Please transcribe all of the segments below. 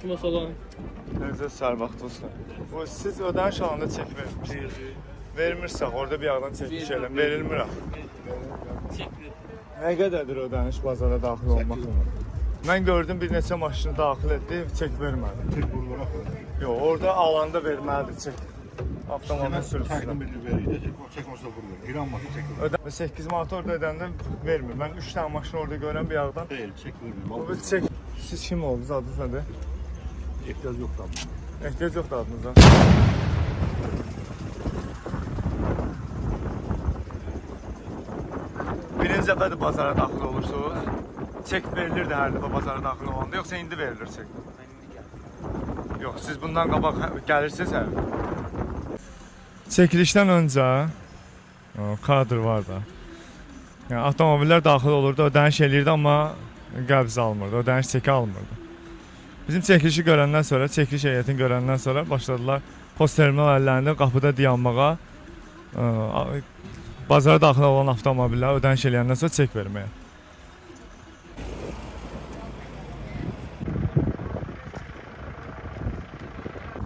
Başıma salam. Necə sər vaxt olsun. Bu siz ödəniş alanda çek vermirsiniz. Vermirsək orada bir yerdən çəkmiş elə verilmir axı. Çekmir. Nə qədərdir ödəniş bazara daxil olmaq? Mən gördüm bir neçə maşını daxil etdi, çek vermədi. Çek vurulur axı. Yox, orada alanda verməlidir çek. Avtomobil sürücüsünə. Təkmilli verir, çek olsa vurulur. İran maşını çek vurulur. 8 manat orada ödəndə vermir. Mən 3 dənə maşını orada görən bir yerdən. Deyil, çek vurulur. Bu çek. Siz kim oldunuz? Adınız nədir? Ehtiyac yoxdur. Ehtiyac yoxdur adınıza. Birinci dəfədir bazara daxil olursunuz. Çek verilirdi hər dəfə bazara daxil olanda, yoxsa indi verilir çek? Yox, siz bundan qabaq gəlirsiniz hər. Çəkilişdən öncə kadr var da. Yəni avtomobillər daxil olurdu, ödəniş eləyirdi, amma qəbz almırdı, ödəniş çeki almırdı. Bizim çəkilişi görəndən sonra, çəkiliş heyətini görəndən sonra başladılar post terminal əllərində qapıda dayanmağa, bazara daxil olan avtomobillər ödəniş eləyəndən sonra çek verməyə.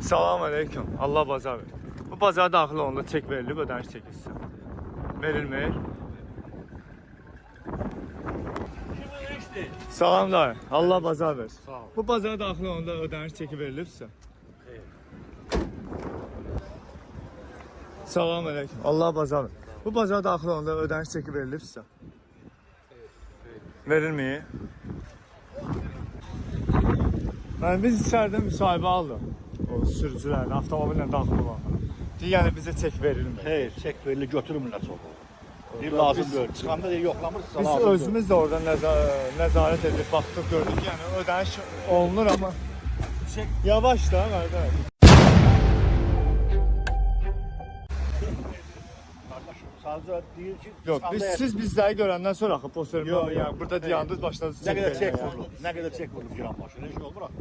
Salam aleyküm, Allah bazar ver. Bu bazara daxil olanda çek verilib, ödəniş çekilsin. Verilmir. Salam dayı, Allah bazar versin. Sağ ol. Bu bazara daxil olanda ödəniş çeki verilib sizə? Salam aleyküm, Allah bazar versin. Bu bazara daxil olanda ödəniş çeki verilib sizə? Verilmir. Yəni biz içəridə müsahibə aldıq. O sürücülərlə, avtomobillə daxil olanlara. Yəni bizə çek verilmir. Hayır, çek verilir, götürürlər çox. Bir lazım deyil. Çıxanda deyil, yoxlamırsa Biz lazım özümüz də oradan nəzarət edib baxdıq, gördük ki, yəni ödəniş olunur, amma yavaş da, qardaş. Sadəcə deyir ki, Yox, siz bizləri görəndən sonra axı posterlər, Yox, yəni burada dayandınız, başladınız nə qədər çek çek verməyə. vurulur, nə qədər çek vurulur giran maşını, heç olmur axı.